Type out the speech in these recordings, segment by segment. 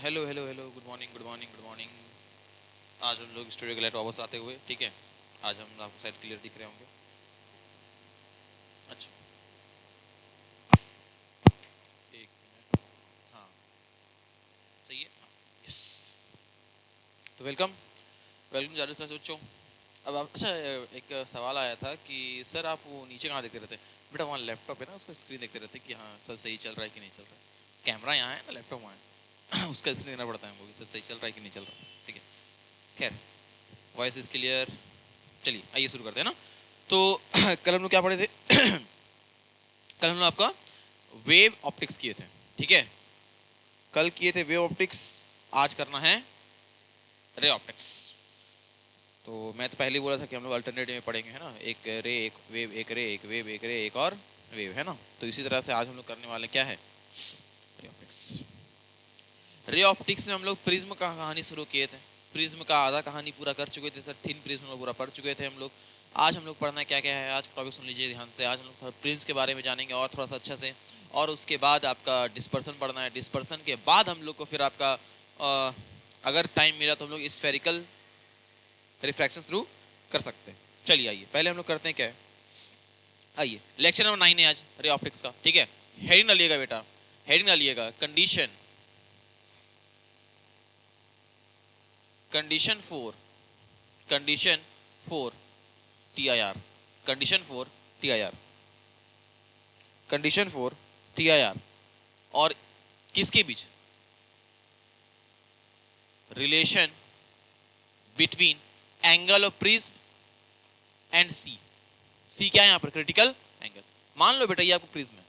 Hello hello hello, good morning good morning good morning. आज हम लोग स्टूडियो के लाइट वापस आते हुए, ठीक है। आज हम आपको शायद क्लियर दिख रहे होंगे। अच्छा, एक मिनट। हाँ, सही है। हाँ, यस। तो वेलकम वेलकम जादू क्लास बच्चों। अब आप, अच्छा, एक सवाल आया था कि सर आप वो नीचे कहाँ देखते रहते? बेटा वहाँ लैपटॉप है ना, उसका स्क्रीन देखते रहते कि हाँ सब सही चल रहा है कि नहीं चल रहा है। कैमरा यहाँ है ना, लैपटॉप वहाँ है। उसका स्क्रीन देना पड़ता है हमको कि सब सही चल रहा है कि नहीं चल रहा है, ठीक है। खैर, वॉइस इज क्लियर। चलिए आइए शुरू करते हैं ना। तो कल हम लोग क्या पढ़े थे? कल हम लोग आपका वेव ऑप्टिक्स किए थे, ठीक है। कल किए थे वेव ऑप्टिक्स, आज करना है रे ऑप्टिक्स। तो मैं तो पहले ही बोला था कि हम लोग अल्टरनेटिव में पढ़ेंगे, है ना। एक रे एक वेव, एक रे एक वेव, एक रे एक और वेव, है ना। तो इसी तरह से आज हम लोग करने वाले क्या है, रे ऑप्टिक्स। रे ऑप्टिक्स में हम लोग प्रिज्म का कहानी शुरू किए थे। प्रिज्म का आधा कहानी पूरा कर चुके थे सर, थिन प्रिज्म में पूरा पढ़ चुके थे हम लोग। आज हम लोग पढ़ना क्या क्या है, आज टॉपिक सुन लीजिए ध्यान से। आज हम लोग प्रिज्म के बारे में जानेंगे और थोड़ा सा अच्छा से। और उसके बाद आपका डिस्पर्सन पढ़ना है। डिस्पर्सन के बाद हम लोग को फिर आपका अगर टाइम मिला तो हम लोग स्फेरिकल रिफ्रैक्शन शुरू कर सकते हैं। चलिए आइए पहले हम लोग करते हैं क्या है। आइए, लेक्चर नंबर 9 है आज रे ऑप्टिक्स का, ठीक है। हेडिंग डालिएगा बेटा, हेडिंग डालिएगा condition condition 4, condition 4 TIR, condition 4 TIR, condition 4 TIR। और किसके बीच? Relation between angle of prism and C. C क्या है यहाँ पर? Critical angle. मान लो बेटा ये आपको प्रिज्म है,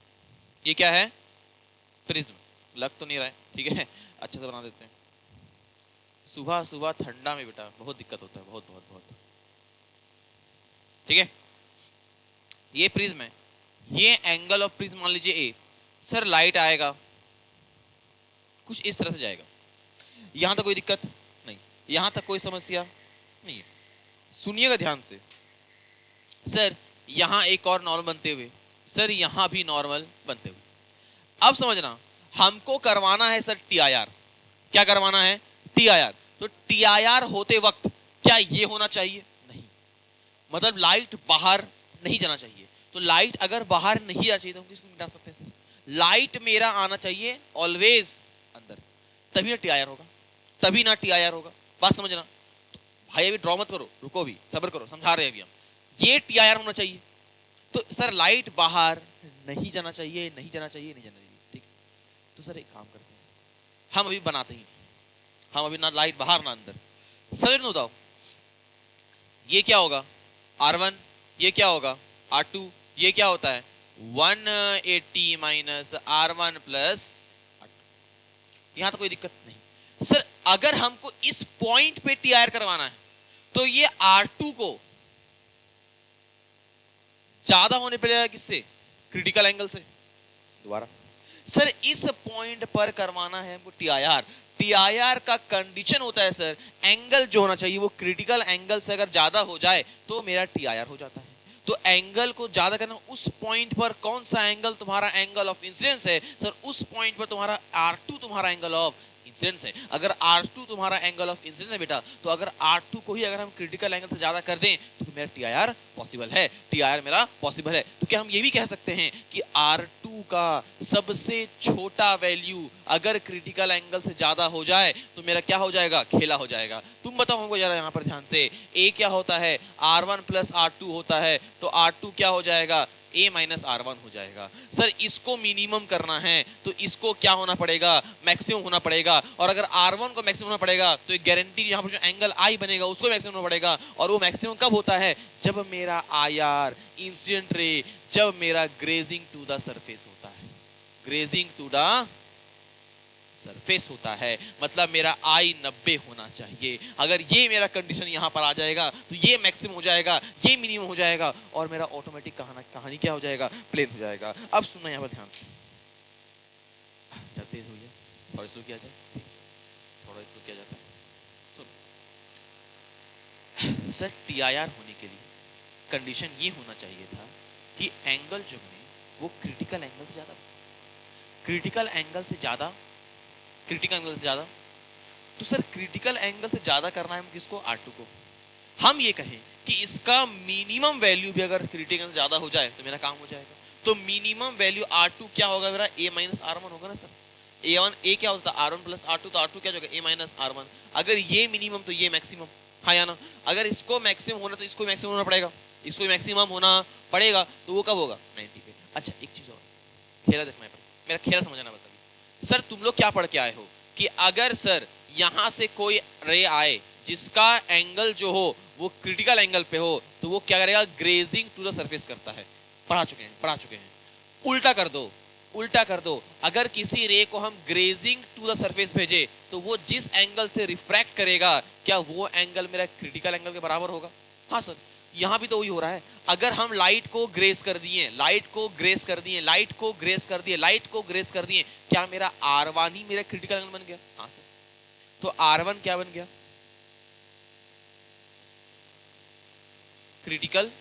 ये क्या है? प्रिज्म। लग तो नहीं रहा है, ठीक है, अच्छे से बना देते हैं। सुबह सुबह ठंडा में बेटा बहुत दिक्कत होता है, बहुत बहुत बहुत, ठीक है। ये प्रिज्म है, ये एंगल ऑफ प्रिज्म मान लीजिए ए। सर लाइट आएगा कुछ इस तरह से जाएगा, यहां तक कोई दिक्कत नहीं, यहां तक कोई समस्या नहीं है। सुनिएगा ध्यान से। सर यहां एक और नॉर्मल बनते हुए, सर यहां भी नॉर्मल बनते हुए। अब समझना, हमको करवाना है सर TIR। क्या करवाना है? TIR। तो TIR होते वक्त क्या ये होना चाहिए? नहीं, मतलब लाइट बाहर नहीं जाना चाहिए। तो लाइट अगर बाहर नहीं जाना चाहिए तो हम किसको मिटा सकते हैं सर? लाइट मेरा आना चाहिए ऑलवेज अंदर, तभी ना TIR होगा, तभी ना TIR होगा। बात समझना। भाई अभी ड्रॉ मत करो, रुको, भी सब्र करो, समझा रहे हैं अभी हम। ये TIR होना चाहिए। तो सर लाइट बाहर नहीं जाना चाहिए, नहीं जाना चाहिए, नहीं जाना चाहिए, ठीक। तो सर एक काम करते हैं, हम अभी बनाते ही, हम अभी ना लाइट बाहर ना अंदर। समझ में बताओ, ये क्या होगा? R1, ये क्या होगा? R2, ये क्या होता है? 180 माइनस R1 प्लस R2। यहां तो कोई दिक्कत नहीं। सर अगर हमको इस पॉइंट पे TIR करवाना है तो ये R2 को ज्यादा होने पड़ेगा किससे? क्रिटिकल एंगल से। दोबारा, सर इस पॉइंट पर करवाना है हमको TIR। TIR का कंडीशन होता है सर, एंगल जो होना चाहिए वो क्रिटिकल एंगल से अगर ज्यादा हो जाए तो मेरा TIR हो जाता है। तो एंगल को ज्यादा करना, उस पॉइंट पर कौन सा एंगल तुम्हारा एंगल ऑफ इंसिडेंस है? सर उस पॉइंट पर तुम्हारा R2 तुम्हारा एंगल ऑफ इंसिडेंस है। अगर R2 तुम्हारा एंगल ऑफ इंसिडेंस है बेटा, तो अगर R2 को ही अगर हम क्रिटिकल एंगल से ज्यादा कर दें तो मेरा TIR पॉसिबल है, TIR मेरा पॉसिबल है। तो क्या हम ये भी कह सकते हैं कि R2 का सबसे छोटा वैल्यू अगर क्रिटिकल एंगल से ज्यादा हो जाए तो मेरा क्या हो जाएगा? खेला हो जाएगा। तुम बताओ हमको जरा यहाँ पर ध्यान से। A क्या होता है? R1 प्लस R2 होता है, तो R2 क्या हो जाएगा? A माइनस R1 हो जाएगा। सर इसको मिनिमम करना है तो इसको क्या होना पड़ेगा? मैक्सिमम होना पड़ेगा। और अगर R1 को मैक्सिमम होना पड़ेगा तो एक गारंटी, यहाँ पर जो एंगल I बनेगा उसको मैक्सिमम होना पड़ेगा। और वो मैक्सिमम कब होता है? जब मेरा IR इंसिडेंट रे, जब मेरा ग्रेजिंग टू द सरफेस होता है, ग्रेजिंग टू द सरफेस होता है, मतलब मेरा I 90 होना चाहिए। अगर ये मेरा कंडीशन यहां पर आ जाएगा तो ये मैक्सिमम हो जाएगा, ये मिनिमम हो जाएगा, और मेरा ऑटोमेटिक कहानी क्या हो जाएगा? प्लेन हो जाएगा। अब सुनना यहां पर ध्यान से, तेज हो गया, थोड़ा स्लो किया जाए, थोड़ा स्लो किया जाता है। सुन सर, TIR होने के लिए कंडीशन ये होना चाहिए था कि एंगल जो है वो क्रिटिकल एंगल से ज्यादा, क्रिटिकल एंगल से ज्यादा, क्रिटिकल एंगल से ज्यादा तो सर क्रिटिकल एंगल से ज्यादा करना है हम किसको, R2 को। हम ये कहें कि इसका मिनिमम वैल्यू भी अगर क्रिटिकल से ज्यादा हो जाए तो मेरा काम हो जाएगा। तो मिनिमम वैल्यू R2 क्या होगा मेरा, A माइनस R1 होगा ना सर। A क्या होता है R1 प्लस R2, तो R2 क्या होगा A माइनस R1। अगर ये मिनिमम तो ये मैक्सिमम, हाँ या ना। अगर इसको मैक्सिमम होना तो इसको मैक्सिमम होना पड़ेगा, इसको मैक्सिमम होना पड़ेगा, तो वो कब होगा 90 पे। अच्छा एक चीज और, खेला देखना है, मेरा खेला समझना बस अभी। सर तुम लोग क्या पढ़ के आए हो कि अगर सर यहां से कोई रे आए जिसका एंगल जो हो वो क्रिटिकल एंगल पे हो, तो वो क्या करेगा, ग्रेजिंग टू द सरफेस करता है। पढ़ा चुके हैं। उल्टा कर दो, उल्टा कर दो, अगर किसी रे को हम ग्रेजिंग टू द सरफेस भेजे तो वो जिस एंगल से रिफ्रैक्ट करेगा, क्या वो एंगल मेरा क्रिटिकल एंगल के बराबर होगा। हाँ सर, यहां भी तो वही हो रहा है। अगर हम लाइट को ग्रेस कर दिए, लाइट को ग्रेस कर दिए, लाइट को ग्रेस कर दिए, लाइट को ग्रेस कर दिए, क्या मेरा R1 ही मेरा क्रिटिकल एंगल बन गया। हाँ सर, तो R1 क्या बन गया, क्रिटिकल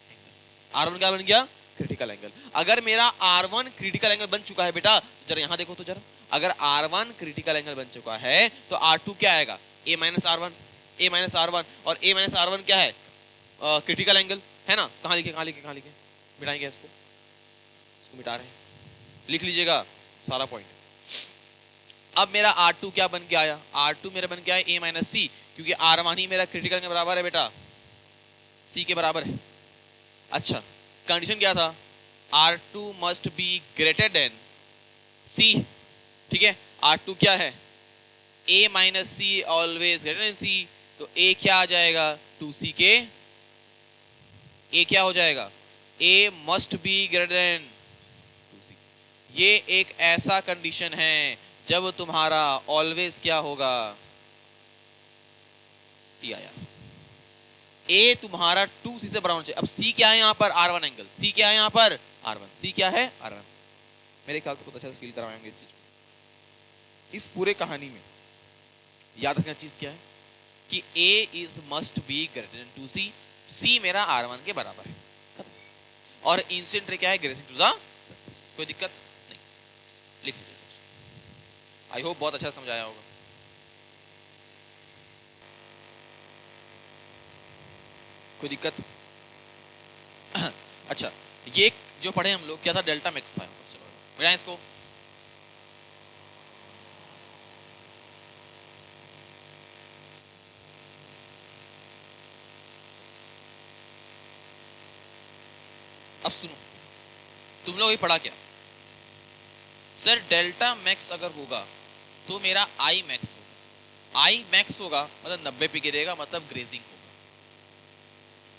एंगल। R1 क्या बन गया, क्रिटिकल एंगल। अगर मेरा R1 क्रिटिकल एंगल बन चुका है बेटा, जरा यहां देखो तो जरा, अगर R1 क्रिटिकल एंगल बन चुका है तो R2 क्या आएगा, A minus R1, A minus R1, और A माइनस R1 क्या है, क्रिटिकल एंगल है ना। कहां लिखे, मिटाएंगे इसको मिटा रहे हैं, लिख लीजिएगा सारा पॉइंट। अब मेरा R2 क्या बन के आया, R2 मेरा बन के आया A माइनस C, क्योंकि R1 ही मेरा क्रिटिकल के बराबर है बेटा, C के बराबर है। अच्छा कंडीशन क्या था, R2 must be greater than C, ठीक है। R2 क्या है, A minus C always greater than C, तो A क्या आ जाएगा 2C के, A क्या हो जाएगा, A must be greater than 2C। ये एक ऐसा कंडीशन है जब तुम्हारा ऑलवेज क्या होगा, TIR। A तुम्हारा 2C से बराबर चाहिए। अब C क्या है यहाँ पर, R1 एंगल, C क्या है यहाँ पर, R1, C क्या है R1। मेरे ख्याल से बहुत अच्छा से फील करवाएंगे इस चीज को। इस पूरे कहानी में याद रखना चीज क्या है कि A is must be greater than 2C, C मेरा R1 के बराबर है, और इंसिडेंट रे क्या है, ग्रेसिंग टू द सरफेस। कोई दिक्कत नहीं, लिख लीजिए। आई होप बहुत अच्छा समझाया होगा। कोई दिक्कत। अच्छा ये जो पढ़े हम लोग क्या था, डेल्टा मैक्स था। चलो मिलाएं इसको। अब सुनो, तुम लोग ये पढ़ा क्या, सर डेल्टा मैक्स अगर होगा तो मेरा आई मैक्स होगा। आई मैक्स होगा मतलब 90 पे गिरेगा, मतलब ग्रेजिंग होगा।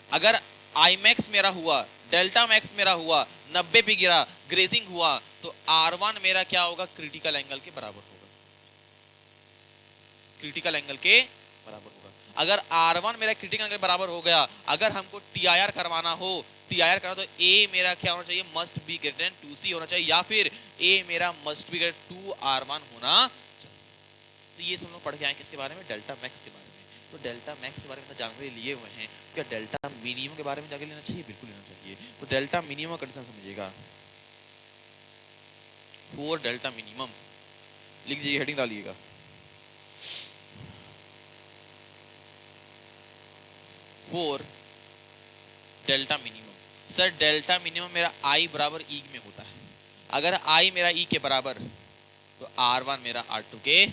अगर आई मैक्स मेरा हुआ, डेल्टा मैक्स मेरा हुआ, 90 पे गिरा, ग्रेजिंग हुआ, तो R1 मेरा क्या होगा, क्रिटिकल एंगल के बराबर होगा, क्रिटिकल एंगल के बराबर होगा। अगर R1 मेरा क्रिटिकल एंगल के बराबर हो गया, अगर हमको TIR करवाना हो, TIR करना तो A मेरा क्या होना चाहिए, must be greater than 2C होना चाहिए, या फिर A मेरा मस्ट बी ग्रेटर 2R1 होना चाहिए। तो ये सब लोग पढ़ के आए किसके बारे में, डेल्टा मैक्स के बारे में। तो डेल्टा मैक्स के बारे में जानकारी लिए हुए हैं, क्या डेल्टा मिनिमम के बारे में जाके लेना चाहिए, बिल्कुल लेना चाहिए। तो डेल्टा मिनिमम कंडीशन समझिएगा, 4 डेल्टा मिनिमम लिख दीजिए, हेडिंग डालिएगा। Four delta minimum. Sir delta minimum मेरा I बराबर E में होता है। अगर I मेरा E के बराबर तो R1 मेरा R2 के,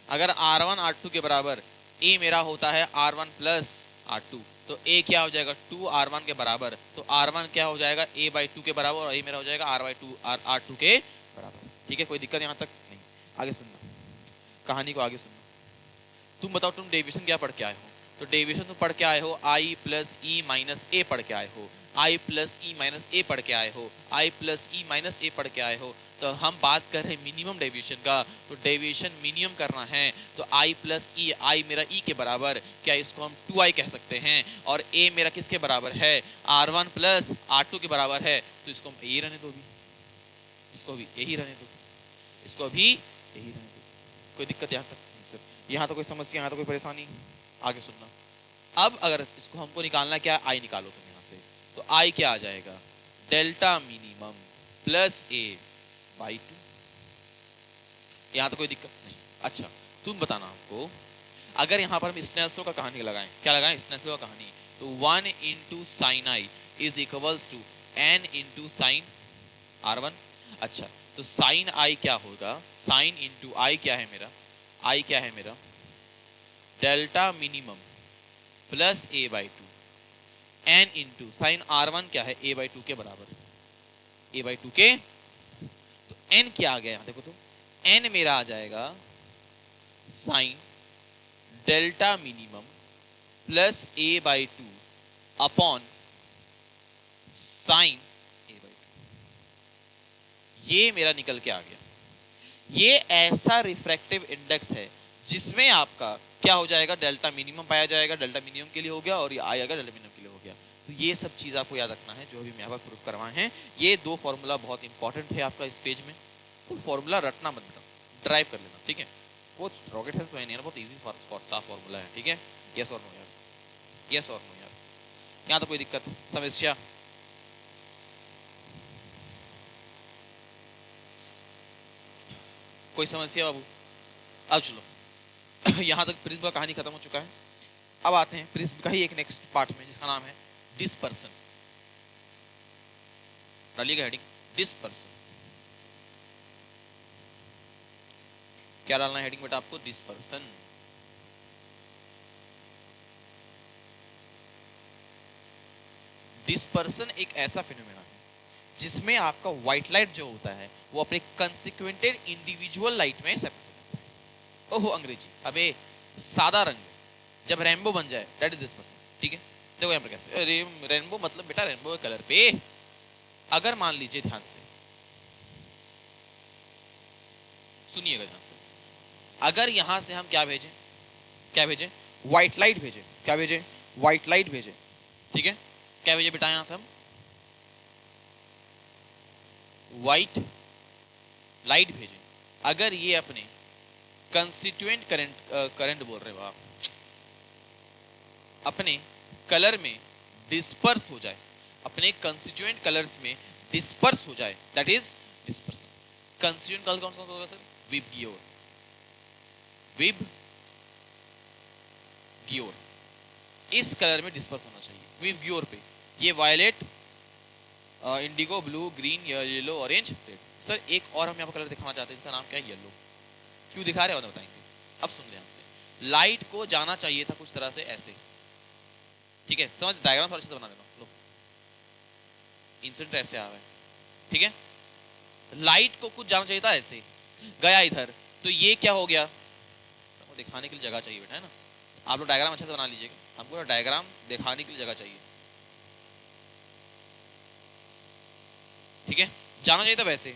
अगर R1 R2 के बराबर A मेरा होता है R1 प्लस R2, तो A क्या हो जाएगा 2R1 के बराबर, तो R1 क्या हो जाएगा A बाई 2 के बराबर, और A मेरा हो जाएगा R2 के बराबर। ठीक है, कोई दिक्कत यहाँ तक नहीं। आगे सुनना, कहानी को आगे सुनना। तुम बताओ तुम डेविएशन क्या पढ़ के आए हो, तो डेविएशन तुम पढ़ के आए हो I प्लस E माइनस ए पढ़ के आए हो, I प्लस E माइनस ए पढ़ के आए हो, I प्लस E माइनस ए पढ़ के आए हो। तो हम बात कर रहे हैं मिनिमम डेविएशन का, तो डेविएशन मिनिमम करना है तो I प्लस E, I मेरा E के बराबर, क्या इसको हम 2I कह सकते हैं, और A मेरा किसके बराबर है, R1 प्लस R2 के बराबर है, तो इसको हम यही रहने दो, भी इसको भी यही रहने दो, इसको भी यही रहने दो। कोई दिक्कत यहाँ तक, यहाँ तो कोई समस्या, यहाँ तो कोई परेशानी। आगे सुनना। अब अगर इसको हमको निकालना क्या है, I निकालो तुम यहाँ से, तो I क्या आ जाएगा, delta minimum plus A by 2। यहाँ तो कोई दिक्कत नहीं। अच्छा तुम बताना हमको, अगर यहाँ पर हम स्नेल्स लॉ का कहानी लगाएं, क्या लगाएं, स्नेल्स लॉ का कहानी, तो 1 into sine I is equals to n into sine R1। अच्छा तो साइन आई क्या होगा, साइन इंटू आई क्या है मेरा, आई क्या है मेरा delta minimum plus a/2, n into sine R1 क्या है a/2 के बराबर, a/2 के, तो n क्या आ गया यहाँ देखो, तो n मेरा आ जाएगा sine delta minimum plus a/2 upon sine a/2, ये मेरा निकल के आ गया। ये ऐसा रिफ्रैक्टिव इंडेक्स है जिसमें आपका क्या हो जाएगा, डेल्टा मिनिमम पाया जाएगा, डेल्टा मिनिमम के लिए हो गया, और ये आएगा डेल्टा मिनिमम के लिए हो गया। तो ये सब चीज आपको याद रखना है जो भी मैं यहाँ पर प्रूफ करवाए हैं। ये दो फॉर्मूला बहुत इंपॉर्टेंट है आपका इस पेज में, तो फॉर्मूला रटना मत, ड्राइव कर लेना, ठीक है। वो रॉकेट है तो नहीं है, बहुत इजी साफ फॉर्मूला है, ठीक है। यस और नो यार, यस और नो यार, यहाँ तो कोई दिक्कत समस्या, कोई समस्या बाबू? अब चलो यहाँ तक प्रिज्म का कहानी खत्म हो चुका है। अब आते हैं प्रिज्म का ही एक नेक्स्ट पार्ट में जिसका नाम है डिस्पर्सन। डालिएगा हेडिंग डिस्पर्सन। क्या डालना है हेडिंग बेटा आपको, डिस्पर्सन। डिस्पर्सन एक ऐसा फिनोमेना है जिसमें आपका व्हाइट लाइट जो होता है वो अपने कंसिक्वेंटेड इंडिविजुअल लाइट में सेपरेट हो जाता है। ओहो अंग्रेजी, अबे सादा रंग जब रेनबो बन जाए दैट इज डिस्पर्सन, ठीक है। देखो यहाँ पर कैसे, रेनबो मतलब बेटा रेनबो के कलर पे, अगर मान लीजिए ध्यान से सुनिएगा ध्यान से, अगर यहां से हम क्या भेजें, क्या भेजें, व्हाइट लाइट भेजें, क्या भेजें, व्हाइट लाइट भेजें, ठीक है। क्या भेजे बेटा यहां से हम व्हाइट लाइट भेजें, अगर ये अपने कंस्टिट्यूएंट करंट बोल रहे हो आप, अपने कलर में डिस्पर्स हो जाए, अपने कंस्टिट्यूएंट कलर्स में डिस्पर्स हो जाए, that is dispersion. Constituent colour कौन सा होगा सर, विबग्योर, विबग्योर, इस कलर में डिस्पर्स होना चाहिए विबग्योर पे। ये violet, indigo, blue, green, yellow, orange, red. Sir एक और हम यहाँ पर कलर दिखाना चाहते हैं, इसका नाम क्या है, येलो। क्यों दिखा रहे हो ना बताएंगे। अब सुन ले ध्यान से, लाइट को जाना चाहिए था कुछ तरह से ऐसे, ठीक है, समझ, डायग्राम थोड़ा अच्छे से बना देना। लो इंसिडेंट ऐसे आ रहा है, ठीक है, लाइट को कुछ जाना चाहिए था ऐसे, गया इधर, तो ये क्या हो गया, तो दिखाने के लिए जगह चाहिए बेटा, है ना। आप लोग डायग्राम अच्छे से बना लीजिएगा, हमको डायग्राम दिखाने के लिए जगह चाहिए, ठीक है, जाना चाहिए था वैसे।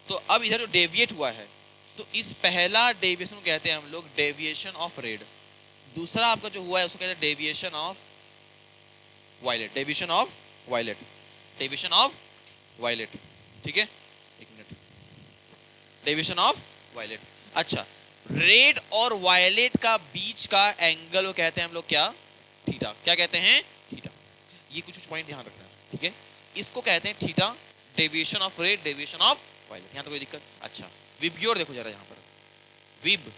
तो अब इधर जो डेविएट हुआ है, तो इस पहला डेविएशन को कहते हैं हम लोग डेविएशन ऑफ रेड, दूसरा आपका जो हुआ है उसको कहते हैं deviation of violet, deviation of violet, deviation of violet, ठीक है, एक मिनट, डेविएशन ऑफ वायलेट। अच्छा, रेड और वायलेट का बीच का एंगल को कहते हैं हम लोग क्या, थीटा, क्या कहते हैं, थीटा। ये कुछ पॉइंट ध्यान रखना है, ठीक है, इसको कहते हैं theta, deviation of red, deviation of violet, यहां तो कोई दिक्कत। अच्छा विबग्योर देखो जरा यहां पर, विब,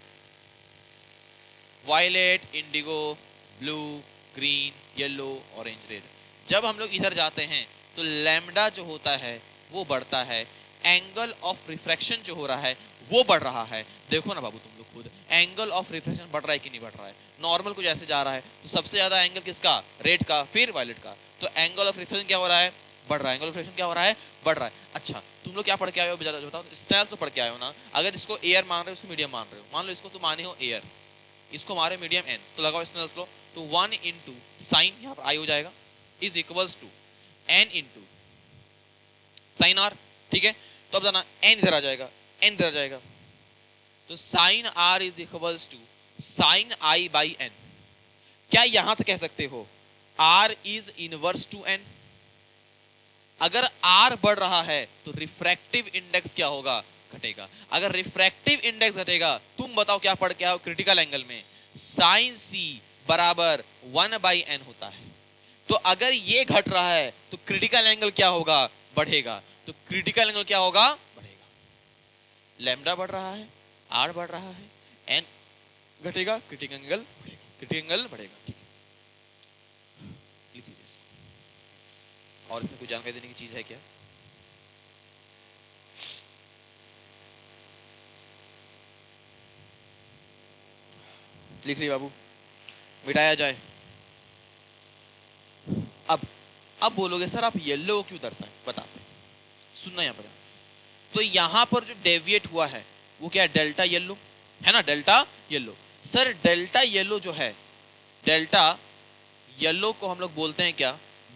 violet, indigo, blue, green, yellow, orange, red. जब हम लोग इधर जाते हैं तो लैम्डा जो होता है वो बढ़ता है, एंगल ऑफ रिफ्रैक्शन जो हो रहा है वो बढ़ रहा है। देखो ना बाबू तुम लोग खुद, एंगल ऑफ रिफ्रैक्शन बढ़ रहा है कि नहीं बढ़ रहा है। नॉर्मल कुछ ऐसे जा रहा है तो सबसे ज्यादा एंगल किसका, रेड का, फिर वायलेट का, तो एंगल ऑफ रिफ्रैक्शन क्या हो रहा है, बढ़ रहा है, एंगल ऑफ रिफ्रैक्शन क्या हो रहा है, बढ़ रहा है। अच्छा तुम लोग क्या पढ़ के आए हो बताओ, स्नेल्स तो पढ़ के आए हो ना। अगर इसको एयर मान रहे हो, इसको मीडियम मान रहे हो, मान लो इसको तो माने हो एयर, इसको मारे मीडियम एन, तो लगाओ स्नेल्स लॉ, तो 1 इंटू साइन, यहाँ पर आई हो जाएगा, is equals to N into sine R, ठीक है। तो अब जाना एन इधर आ जाएगा, एन इधर आ जाएगा, तो sine R is equals to sine I by N. क्या यहां से कह सकते हो R is inverse to N? अगर आर बढ़ रहा है तो रिफ्रैक्टिव इंडेक्स क्या होगा, घटेगा। अगर रिफ्रैक्टिव इंडेक्स घटेगा, तुम बताओ क्या पढ़ के आओ क्रिटिकल एंगल में, साइन सी बराबर 1 बाई एन होता है। तो अगर ये घट रहा है तो क्रिटिकल एंगल क्या होगा, बढ़ेगा। तो क्रिटिकल एंगल क्या होगा, बढ़ेगा। लैम्डा बढ़ रहा है, आर बढ़ रहा है, एन घटेगा, क्रिटिकल एंगल बढ़ेगा, क्रिटिकल एंगल बढ़ेगा। ठीक है, लिख लीजिए इसको। और इसमें कोई जानकारी देने की चीज है क्या? लिख ली बाबू, मिटाया जाए। अब बोलोगे सर आप येलो क्यों दर्शाएं, बताते, सुनना यहाँ पर ध्यान से। तो यहाँ पर जो डेविएट हुआ है वो क्या है? डेल्टा येलो है ना, delta yellow. Sir delta yellow जो है, डेल्टा येलो को हम लोग बोलते हैं क्या?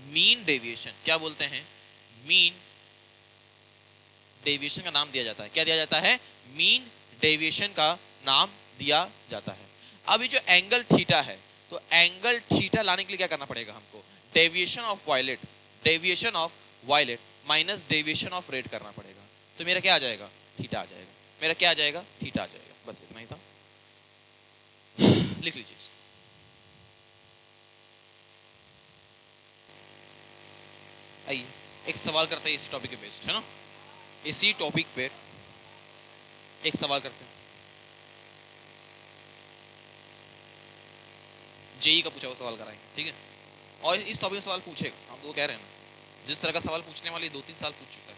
Mean deviation. क्या बोलते हैं? मीन डेविएशन का नाम दिया जाता है। क्या दिया जाता है? मीन डेविएशन का नाम दिया जाता है। अब ये जो एंगल थीटा है, तो एंगल थीटा लाने के लिए क्या करना पड़ेगा हमको? Deviation of violet, deviation of violet minus deviation of red करना पड़ेगा। तो मेरा क्या आ जाएगा? थीटा आ जाएगा। मेरा क्या आ जाएगा? थीटा आ जाएगा। बस इतना ही था, लिख लीजिए इसको। आइए एक सवाल करते हैं इसी टॉपिक पे बेस्ड, है ना, इसी टॉपिक पे एक सवाल करते हैं। जेई का पूछा हुआ सवाल कराएंगे, ठीक है? और इस टॉपिक में सवाल पूछेगा, हम तो कह रहे हैं ना, जिस तरह का सवाल पूछने वाले 2-3 साल पूछ चुका है,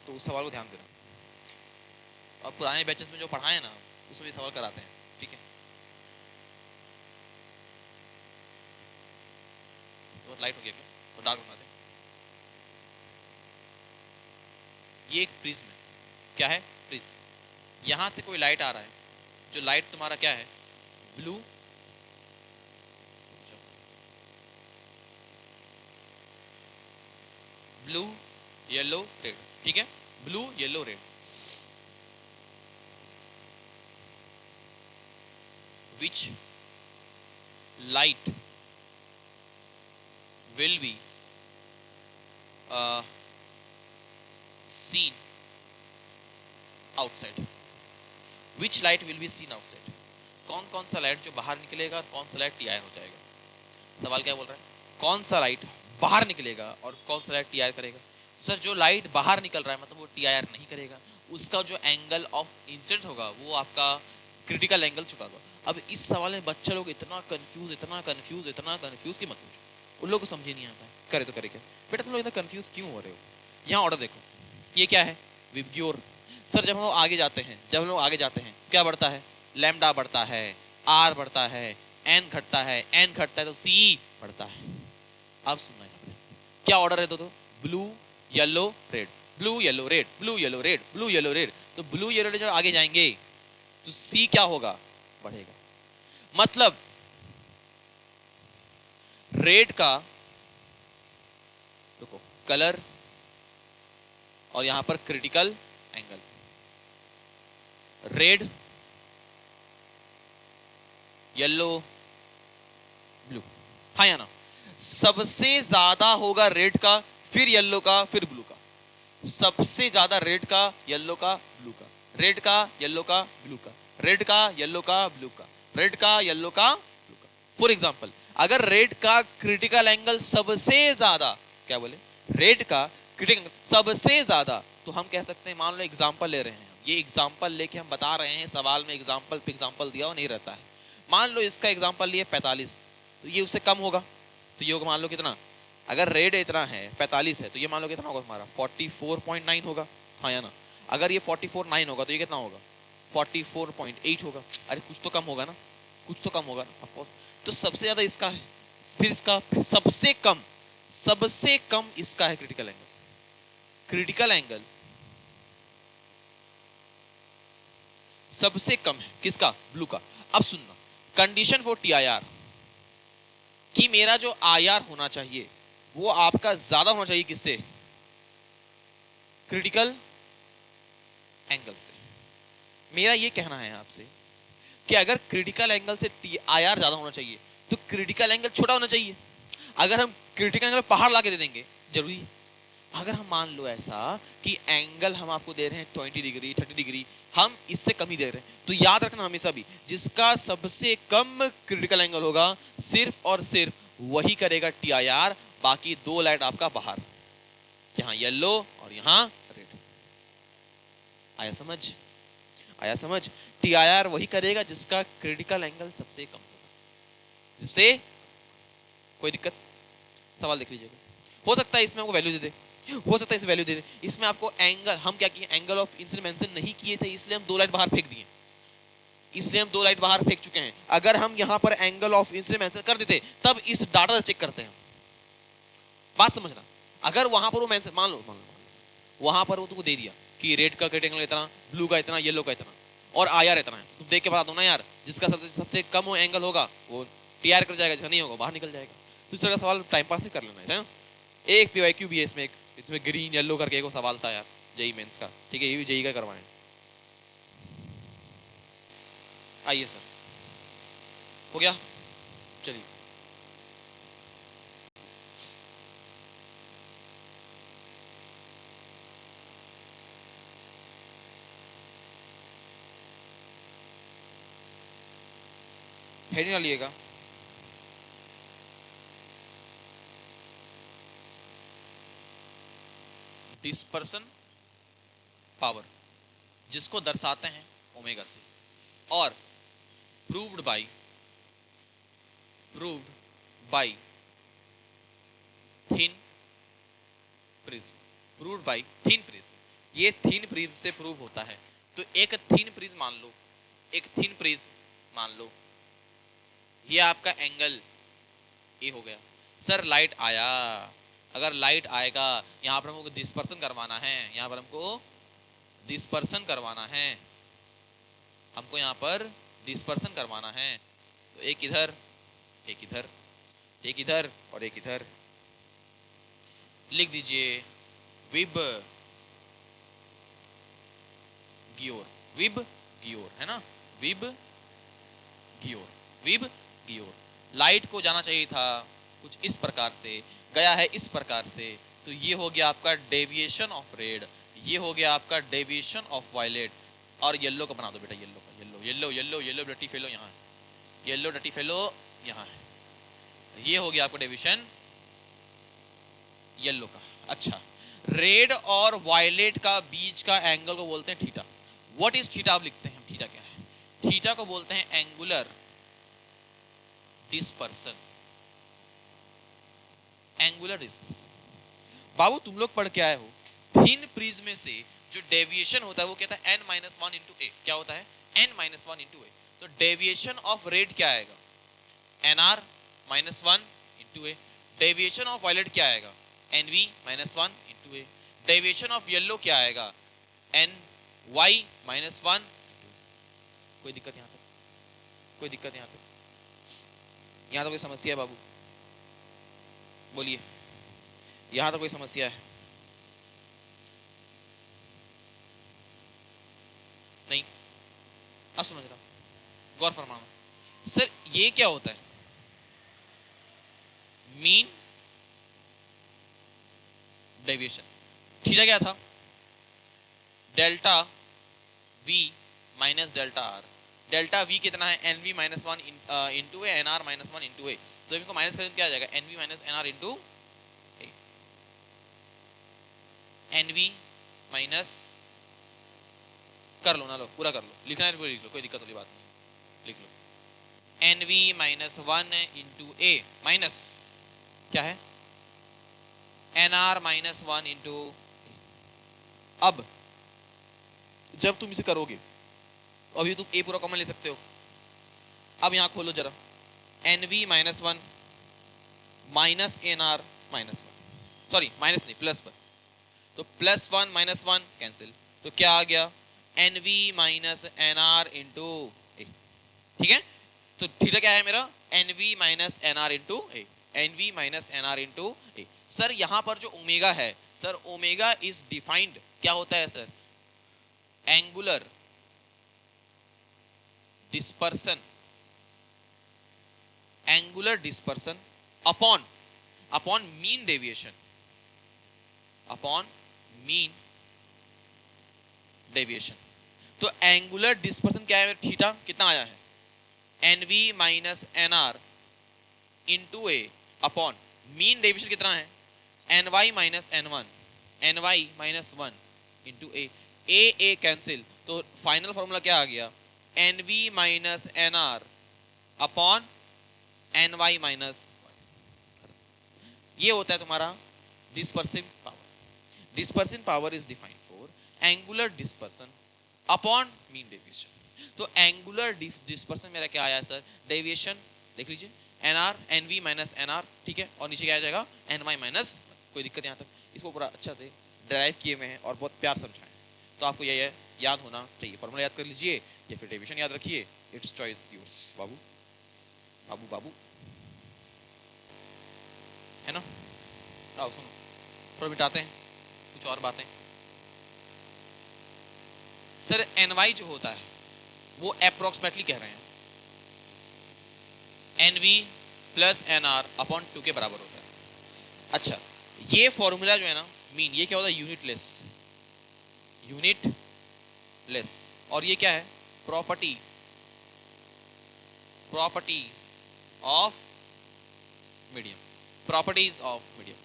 तो उस सवाल को ध्यान देना। अब पुराने बैचेस में जो पढ़ाए ना, उसमें सवाल कराते हैं, ठीक है? तो लाइट हो गया क्या? तो डार्क बना दे। ये एक प्रिज्म है। क्या है? प्रिज्म। यहां से कोई लाइट आ रहा है, जो लाइट तुम्हारा क्या है? ब्लू, ब्लू, येलो, रेड, ठीक है? Blue, yellow, red. Which light will be seen outside? Which light will be seen outside? कौन कौन सा लाइट जो बाहर निकलेगा और कौन सा लाइट टीआर हो जाएगा? सवाल क्या बोल रहा है? कौन सा लाइट बाहर निकलेगा और कौन सा लाइट टीआर करेगा? सर जो लाइट बाहर निकल रहा है मतलब वो टीआर नहीं करेगा, उसका जो एंगल ऑफ इंसिडेंस होगा वो आपका क्रिटिकल एंगल होगा। अब इस सवाल में बच्चे लोग इतना कंफ्यूज कि मत पूछो, उन लोग को समझ नहीं आता है। करे तो करे क्या बेटा, तुम लोग इतना कंफ्यूज क्यों हो रहे हो? यहाँ ऑर्डर देखो, ये क्या है? विबग्योर। सर जब हम लोग आगे जाते हैं, क्या बढ़ता है? लैम्डा बढ़ता है, आर बढ़ता है, एन घटता है, तो सी बढ़ता है। अब सुनना है क्या ऑर्डर है? तो blue, yellow, red, blue, yellow, red, blue, yellow, red, blue, yellow, red. तो ब्लू, येलो, रेड जब आगे जाएंगे तो सी क्या होगा? बढ़ेगा। मतलब रेड का, देखो, कलर और यहां पर critical angle, red, yellow, blue, हाँ या ना? सबसे ज्यादा होगा रेड का, फिर येलो का, फिर ब्लू का। सबसे ज्यादा रेड का, येलो का, ब्लू का, रेड का, येलो का, ब्लू का, रेड का, येलो का, ब्लू का, रेड का, येलो का, ब्लू का। फॉर एग्जांपल अगर रेड का क्रिटिकल एंगल सबसे ज्यादा, क्या बोले? रेड का क्रिटिकल एंगल सबसे ज्यादा, तो हम कह सकते हैं, मान लो एग्जांपल ले रहे हैं, ये एग्जांपल लेके हम बता रहे हैं, सवाल में एग्जांपल पे एग्जांपल दिया हुआ नहीं रहता है। मान लो इसका एग्जांपल लिए 45, तो ये उससे कम होगा, तो ये होगा मान लो कितना? अगर रेड इतना है 45 है, तो ये मान लो कितना होगा तुम्हारा? 44.9 होगा, हाँ या ना? अगर ये 44.9 होगा तो ये कितना होगा? 44.8 होगा। अरे कुछ तो कम होगा ना, कुछ तो कम होगा ऑफ कोर्स। तो सबसे ज्यादा इसका है, फिर इसका, फिर सबसे कम इसका है क्रिटिकल एंगल। क्रिटिकल एंगल सबसे कम है किसका? ब्लू का। अब सुनना, कंडीशन फॉर टीआईआर कि मेरा जो आईआर होना चाहिए वो आपका ज्यादा होना चाहिए किससे? क्रिटिकल एंगल से। मेरा ये कहना है आपसे कि अगर क्रिटिकल एंगल से आईआर ज्यादा होना चाहिए तो क्रिटिकल एंगल छोटा होना चाहिए। अगर हम क्रिटिकल एंगल पहाड़ ला के दे देंगे, जरूरी है। अगर हम मान लो ऐसा कि एंगल हम आपको दे रहे हैं 20 डिग्री 30 डिग्री, हम इससे कम ही दे रहे हैं, तो याद रखना हमेशा भी, जिसका सबसे कम क्रिटिकल एंगल होगा सिर्फ और सिर्फ वही करेगा टीआईआर। बाकी दो लाइट आपका बाहर, यहाँ येलो और यहाँ रेड। आया समझ? आया समझ? TIR वही करेगा जिसका क्रिटिकल एंगल सबसे कम होगा। जिससे कोई दिक्कत? सवाल देख लीजिएगा। हो सकता है इसमें आपको वैल्यू दे दे, हो सकता है इस वैल्यू दे दे, इसमें आपको एंगल, हम क्या किए, एंगल ऑफ इंसिडेंस मेंशन नहीं किए थे, इसलिए हम 2 लाइट बाहर फेंक दिए, इसलिए हम 2 लाइट बाहर फेंक चुके हैं। अगर हम यहां पर एंगल ऑफ इंसिडेंस मेंशन कर देते तब इस डाटा से चेक करते हैं। बात समझना, अगर वहां पर वो मेंशन, मान लो वहां पर वो तुमको दे दिया कि रेड का क्रिटिकल एंगल इतना, ब्लू का इतना, येलो का इतना और IR इतना है, तुम देख के बता दो ना यार, जिसका सबसे कम वो एंगल होगा वो TIR कर जाएगा, जिसका नहीं होगा बाहर निकल जाएगा। दूसरा का सवाल टाइम पास ही कर लेना है ना। एक PYQ भी है इसमें, इसमें ग्रीन येलो करके एक सवाल था यार जेई मेंस का, ठीक है, ये भी जेई का करवाएं। आइए सर, हो गया, चलिए हेडिंग डालिएगा। डिस्पर्सन पावर जिसको दर्शाते हैं ओमेगा से, और proved bye thin prism, proved bye thin prism, ये थिन प्रिज्म से प्रूव होता है। तो एक थिन प्रिज्म मान लो, एक थिन प्रिज्म मान लो, ये आपका एंगल ए हो गया। सर लाइट आया, अगर लाइट आएगा यहां पर हमको डिस्पर्सन करवाना है, यहां पर हमको डिस्पर्सन करवाना है, हमको यहां पर डिस्पर्सन करवाना है, तो एक इधर, एक इधर, एक इधर और एक इधर, लिख दीजिए विब गियोर, विब गियोर है ना, विब गियोर, विब गियोर। लाइट को जाना चाहिए था कुछ इस प्रकार से, गया है इस प्रकार से, तो ये हो गया आपका डेविएशन ऑफ रेड, ये हो गया आपका डेविएशन ऑफ वायलेट। और येलो का बना दो बेटा, येलो का, येलो येलो येलो येलो डटी फेलो यहाँ है, येलो डटी फेलो यहाँ है, ये हो गया आपका डेविएशन येलो का। अच्छा, रेड और वायलेट का बीच का एंगल को बोलते हैं थीटा। व्हाट इज थीटा आप लिखते हैं, थीटा क्या है? थीटा को बोलते हैं एंगुलर डिस्पर्सन, एंगुलर डिस्पर्सन। बाबू तुम लोग पढ़ के आए हो, थिन प्रिज्म में से जो डेविएशन होता है वो कहता है n-1 इंटू ए, क्या होता है n-1 इंटू ए। तो डेविएशन ऑफ रेड क्या आएगा, nr-1 into A. Deviation of violet क्या आएगा, nv-1 into A. Deviation of yellow क्या आएगा, ny-1। कोई दिक्कत यहां तक, कोई दिक्कत यहां तक, यहां तो कोई समस्या है बाबू, बोलिए, यहां तो कोई समस्या है? नहीं, अब समझ रहा, गौर फरमाना। सर ये क्या होता है, मीन डेविएशन। थीटा क्या था, delta we minus delta R. Delta we कितना है, nv-1 इंटू ए, nr-1 इंटू ए। तो इनको माइनस करें क्या आ जाएगा, nv-nr इंटू ए, nv माइनस, कर लो ना, लो पूरा कर लो, लिखना है लिख लो, कोई दिक्कत वाली बात नहीं, लिख लो nv-1 इंटू ए माइनस क्या है, nr-1 इंटू। अब जब तुम इसे करोगे, अभी तुम ए पूरा कॉमन ले सकते हो, अब यहां खोलो जरा, nv-1 minus nr-1, sorry minus नहीं प्लस पर, तो +1 -1 कैंसिल, तो क्या आ गया, nv-nr इंटू ए। ठीक है, तो थीटा क्या है मेरा, nv-nr इंटू ए, nv-nr इंटू ए। सर यहां पर जो ओमेगा है, सर ओमेगा इज डिफाइंड, क्या होता है sir, angular dispersion, angular dispersion upon, upon mean deviation, upon mean deviation. तो एंगुलर डिस्पर्सन क्या है, थीटा कितना आया है, nv-nr into A upon mean deviation कितना है, ny-n1, ny-1 into A. A cancel, तो फाइनल फॉर्मूला क्या आ गया, N V minus N R upon N Y minus, ये होता है तुम्हारा dispersive power. Dispersive power is defined for angular dispersion upon mean deviation. तो एंगुलर डिस्पर्सन मेरा क्या आया सर, डेविएशन देख लीजिए, N R N V minus N R, ठीक है, और नीचे क्या आ जाएगा एन वाई माइनस, कोई दिक्कत यहाँ तक, इसको पूरा अच्छा से ड्राइव किए हुए हैं और बहुत प्यार समझाएं, तो आपको यह याद होना चाहिए। फॉर्मूला याद कर लीजिए या फिर डेविएशन याद रखिए, इट्स चॉइस योर्स बाबू बाबू बाबू, है ना। आओ सुनो, थोड़ा बिटाते हैं कुछ और बातें। सर एन वाई जो होता है वो अप्रोक्सीमेटली कह रहे हैं N V plus N R upon 2 के बराबर होता है। अच्छा, ये फॉर्मूला जो है ना मीन, ये क्या होता है, यूनिटलेस, यूनिटलेस, और ये क्या है, properties of medium, properties of medium.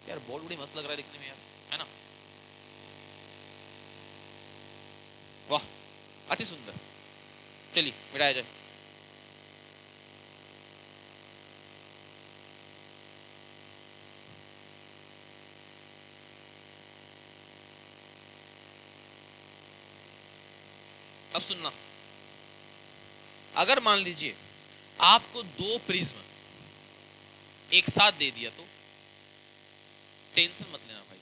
यार बोर्ड बड़ी मस्त लग रहा है दिखने में यार, है ना, वाह अति सुंदर। चलिए मिटाया जाए। अब सुनना, अगर मान लीजिए आपको 2 प्रिज्म एक साथ दे दिया तो टेंशन मत लेना भाई,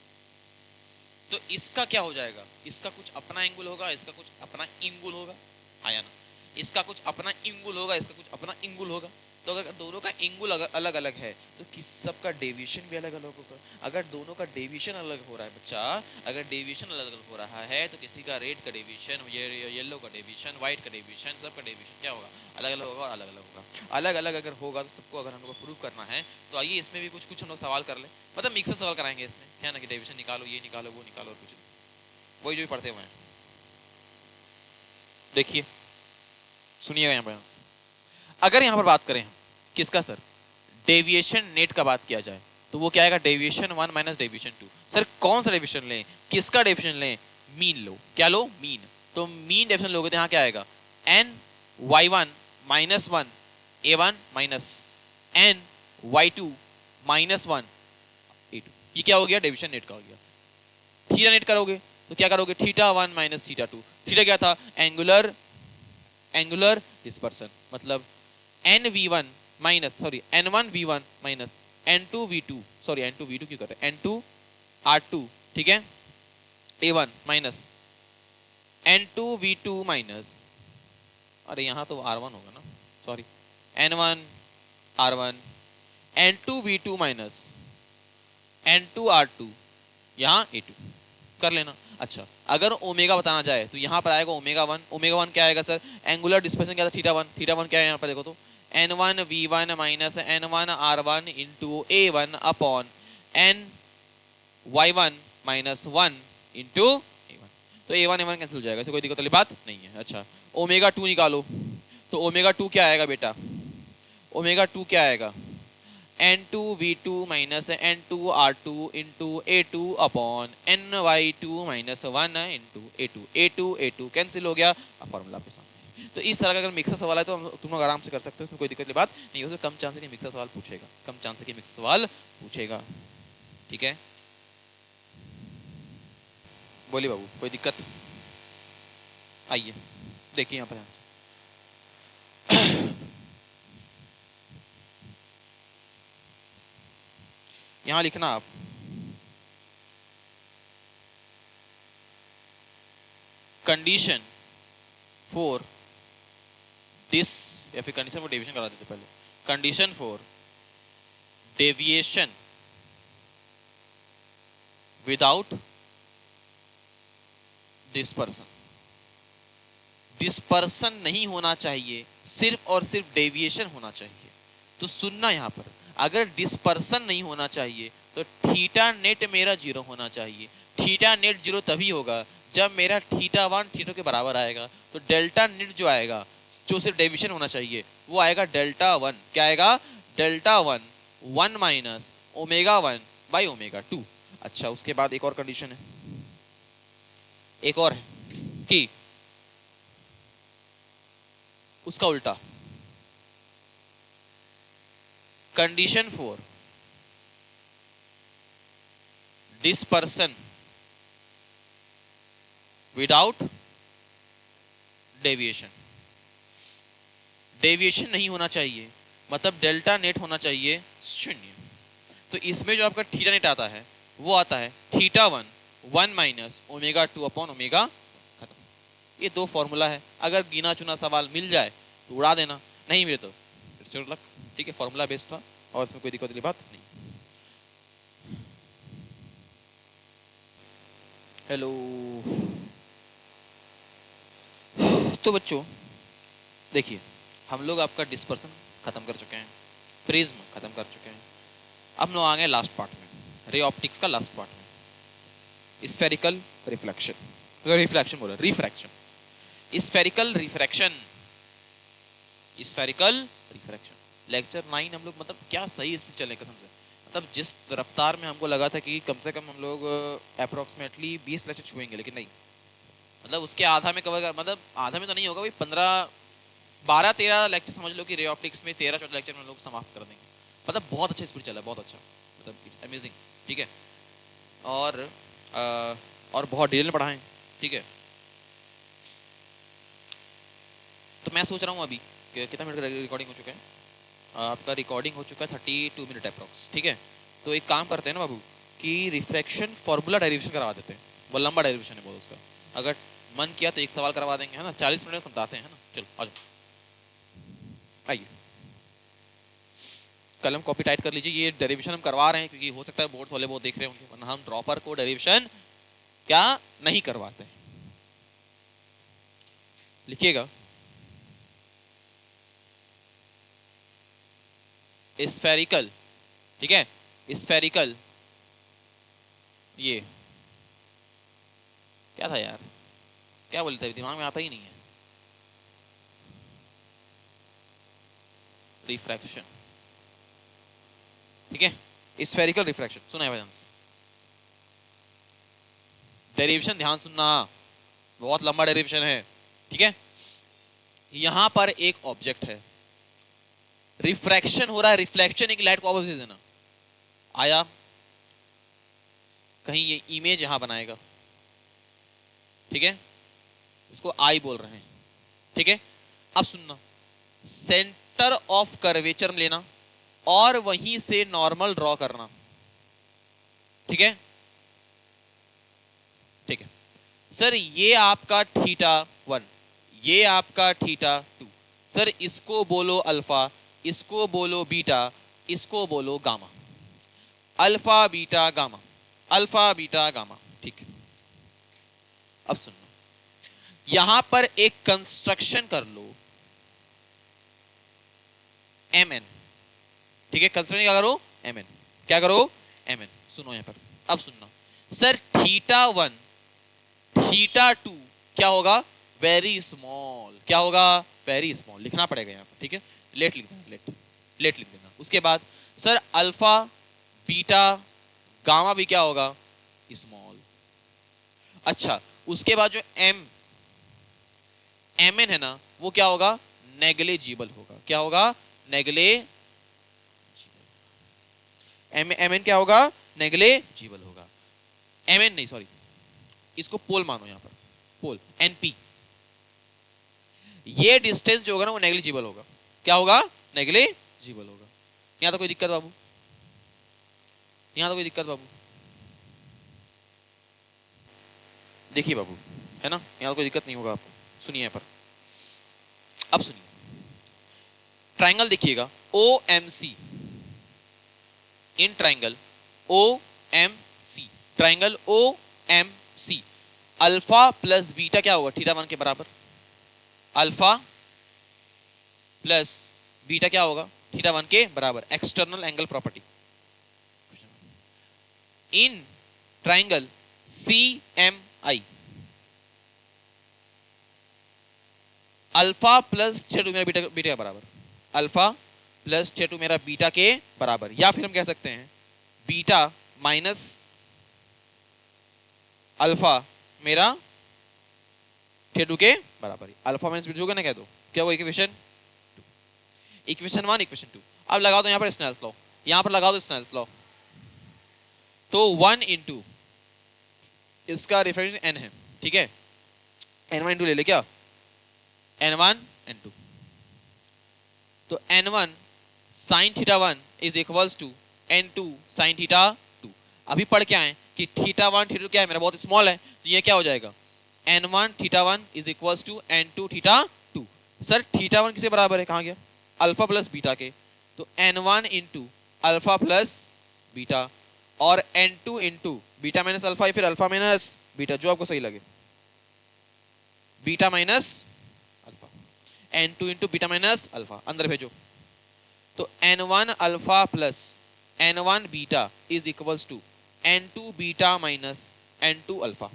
तो इसका क्या हो जाएगा, इसका कुछ अपना एंगल होगा, इसका कुछ अपना एंगल होगा, आया ना, इसका कुछ अपना एंगल होगा, इसका कुछ अपना एंगल होगा। तो अगर दोनों का एंगल अलग अलग है तो किस सबका डेविएशन भी अलग अलग होगा। अगर दोनों का डेविएशन अलग हो रहा है बच्चा, अगर डेविएशन अलग अलग हो रहा है तो किसी का रेड का डेविएशन, येलो का डेविएशन, व्हाइट का डेविएशन, सबका डेविएशन क्या होगा, अलग अलग होगा और अलग अलग होगा। अलग अलग अगर होगा तो सबको अगर हमको प्रूव करना है तो आइए इसमें भी कुछ हम लोग सवाल कर ले, मतलब मिक्सर सवाल कराएंगे इसमें, क्या ना कि डेविएशन निकालो, ये निकालो, वो निकालो, और कुछ नहीं, वही जो भी पढ़ते हुए हैं। देखिए सुनिएगा यहाँ पर, अगर यहाँ पर बात करें हम किसका सर, डेविएशन नेट का बात किया जाए तो वो क्या आएगा, डेविएशन 1 माइनस डेविएशन 2। सर कौन सा डेविएशन लें, किसका डेविएशन लें, मीन लो, क्या लो, मीन। तो मीन डेविएशन लोगे तो यहाँ क्या आएगा, N Y one minus 1 A one minus N Y two minus 1 A two, ये क्या हो गया, डेविएशन नेट का हो गया। थीटा नेट करोगे तो क्या करोगे, थीटा 1 माइनस थीटा 2, थीटा क्या था, एंगुलर डिस्पर्सन, मतलब N V one minus sorry N one V one minus N two V two, sorry N two V two क्यों कर रहे हैं, एन टू आर टू, ठीक है, A one minus N two V two minus, अरे यहाँ तो R one होगा ना, sorry N one R one N two V two minus N two R two, यहाँ ए टू कर लेना। अच्छा, अगर ओमेगा बताना जाए तो यहाँ पर आएगा ओमेगा वन क्या आएगा सर, एंगुलर डिस्पर्सन क्या था, थीटा वन क्या है यहाँ पर देखो तो, N one V one minus N one R one into A one upon N Y one minus 1 into A one, तो ए वन कैंसिल हो जाएगा, कोई दिक्कत वाली बात नहीं है। अच्छा, ओमेगा 2 निकालो तो ओमेगा 2 क्या आएगा बेटा, ओमेगा 2 क्या आएगा, N2V2 minus N2R2 into A2 upon NY2 minus 1 into A2 cancel हो गया, फॉर्मूला आपके सामने। तो इस तरह का अगर मिक्सर सवाल है तो तुम लोग आराम से कर सकते हो, इसमें कोई दिक्कत की बात नहीं हो, कम चांस है कि मिक्सर सवाल पूछेगा, कम चांस है कि मिक्सर सवाल पूछेगा, ठीक है। बोलिए बाबू, कोई दिक्कत, आइए देखिए यहाँ पर यहाँ लिखना आप, कंडीशन फॉर दिस, या फिर कंडीशन फॉर डेविएशन करा देते पहले, condition for deviation without dispersion, dispersion नहीं होना चाहिए, सिर्फ और सिर्फ डेविएशन होना चाहिए। तो सुनना यहाँ पर, अगर डिस्पर्सन नहीं होना चाहिए तो थीटा नेट मेरा 0 होना चाहिए। थीटा नेट 0 तभी होगा जब मेरा थीटा 1 थीटा के बराबर आएगा, तो डेल्टा नेट जो आएगा, जो सिर्फ डेविएशन होना चाहिए, वो आएगा डेल्टा 1, क्या आएगा, delta 1 minus omega 1 by omega 2। अच्छा, उसके बाद एक और कंडीशन है, एक और है कि उसका उल्टा, condition 4, dispersion without deviation. Deviation नहीं होना चाहिए, मतलब डेल्टा नेट होना चाहिए 0। तो इसमें जो आपका थीटा नेट आता है वो आता है θ1 1 माइनस ω2 अपॉन ओमेगा। खत्म। ये दो फॉर्मूला है, अगर गिना चुना सवाल मिल जाए तो उड़ा देना, नहीं मिले तो इट्स योर लक। ठीक है, फॉर्मूला बेस्ड था और इसमें कोई दिक्कत वाली बात नहीं। हेलो, तो बच्चों देखिए, हम लोग आपका डिस्पर्सन खत्म कर चुके हैं, प्रिज्म खत्म कर चुके हैं। अब हम लोग आ गए लास्ट पार्ट में, रे ऑप्टिक्स का लास्ट पार्ट में, स्फेरिकल रिफ्लेक्शन, रिफ्रैक्शन बोला, refraction, spherical refraction, spherical refraction. Lecture 9 हम लोग मतलब क्या सही स्पीड चले कसम से, मतलब जिस रफ्तार में हमको लगा था कि कम से कम हम लोग अप्रोक्सीमेटली 20 लेक्चर छुएंगे, लेकिन नहीं, मतलब उसके आधा में कवर, मतलब आधा में तो नहीं होगा भाई, 12-13 लेक्चर समझ लो कि रे ऑप्टिक्स में 13-14 लेक्चर में लोग समाप्त कर देंगे। मतलब बहुत अच्छा स्पीड चला है, बहुत अच्छा, मतलब इट्स अमेजिंग। ठीक है, और बहुत डिटेल में पढ़ाएं। ठीक है, तो मैं सोच रहा हूँ अभी कि कितना मिनट का रिकॉर्डिंग हो चुका है, आपका रिकॉर्डिंग हो चुका है 32 मिनट अप्रॉक्स। ठीक है, तो एक काम करते हैं ना बाबू कि रिफ्रैक्शन फॉर्मूला डेरिवेशन करवा देते हैं, वो लंबा डेरिवेशन है बहुत उसका, अगर मन किया तो एक सवाल करवा देंगे, है ना, 40 मिनट में समझाते हैं, है ना। चलो आ जाओ, आइए कलम कॉपी टाइट कर लीजिए। ये डेरिवेशन हम करवा रहे हैं क्योंकि हो सकता है बोर्ड वाले वो देख रहे होंगे, वरना हम ड्रॉपर को डेरिवेशन क्या नहीं करवाते। लिखिएगा, स्फेरिकल, ठीक है, स्फेरिकल, ये क्या था यार, क्या बोलते हैं, दिमाग में आता ही नहीं है, रिफ्रैक्शन। ठीक है, स्फेरिकल रिफ्रैक्शन सुना है ध्यान से, डेरिवेशन ध्यान सुनना, बहुत लंबा डेरिवेशन है। ठीक है, यहां पर एक ऑब्जेक्ट है, रिफ्रैक्शन हो रहा है, रिफ्लेक्शन एक लाइट को वापस दे देना, आया कहीं ये इमेज यहां बनाएगा। ठीक है, इसको आई बोल रहे हैं। ठीक है, अब सुनना, सेंटर ऑफ कर्वेचर लेना और वहीं से नॉर्मल ड्रॉ करना। ठीक है, ठीक है सर, ये आपका θ1, ये आपका θ2, सर इसको बोलो अल्फा, इसको बोलो बीटा, इसको बोलो gamma, alpha beta gamma, alpha beta gamma. ठीक है, अब सुनना, यहां पर एक कंस्ट्रक्शन कर लो mn। ठीक है, कंस्ट्रक्शन क्या करो, mn, क्या करो, mn। सुनो यहां पर, अब सुनना, सर θ1 θ2 क्या होगा, वेरी स्मॉल, क्या होगा, वेरी स्मॉल, लिखना पड़ेगा यहां पर। ठीक है, लेट लिख देना, लेट लिख देना। उसके बाद सर अल्फा बीटा गामा भी क्या होगा, स्मॉल। अच्छा, उसके बाद जो mn है ना, वो क्या होगा, नेग्लिजिबल होगा, क्या होगा, नेग्लिजिबल, mn क्या होगा, नेग्लिजिबल होगा, mn नहीं सॉरी, इसको पोल मानो यहां पर, पोल np, ये डिस्टेंस जो होगा ना वो नेग्लिजिबल होगा, क्या होगा, नेग्लिजिबल होगा। यहां तो कोई दिक्कत बाबू, यहां तो कोई दिक्कत बाबू, देखिए बाबू, है ना, यहां तो कोई दिक्कत नहीं होगा आपको। सुनिए यहां पर, अब सुनिए, ट्राइंगल देखिएगा OMC, in triangle OMC, triangle OMC, alpha plus beta क्या होगा, θ1 के बराबर, अल्फा प्लस बीटा क्या होगा, θ1 के बराबर, external angle property. In triangle CMI, alpha plus θ2 मेरा बीटा के बराबर, अल्फा प्लस θ2 मेरा बीटा के बराबर, या फिर हम कह सकते हैं बीटा माइनस अल्फा मेरा थीटा 2 के बराबर है। अल्फा माइनस बीटा होगा ना, कह दो क्या होगा इक्वेशन, इक्वेशन 1 इक्वेशन 2। अब लगा दो यहाँ पर स्नेल्स लॉ, यहाँ पर लगा दो स्नेल्स लॉ। तो 1 इंटू इसका रिफ्रेक्शन n है, ठीक है, n1 इंटू ले ले क्या, n1 n2। तो n1 sin theta 1 is equals to n2 sin theta 2। अभी पढ़ के आए कि थीटा 1 थीटा 2 क्या है, मेरा बहुत स्मॉल है, तो ये क्या हो जाएगा n1 theta 1 is equals to n2 theta 2। Sir theta 1 किसके बराबर है, कहाँ गया, अल्फा प्लस बीटा के, तो n1 into alpha plus beta और n2 into beta minus alpha या फिर अल्फा माइनस बीटा, जो आपको सही लगे, beta minus alpha, n2 into beta minus alpha अंदर भेजो। तो n1 alpha plus n1 beta is equals to n2 beta minus n2 alpha.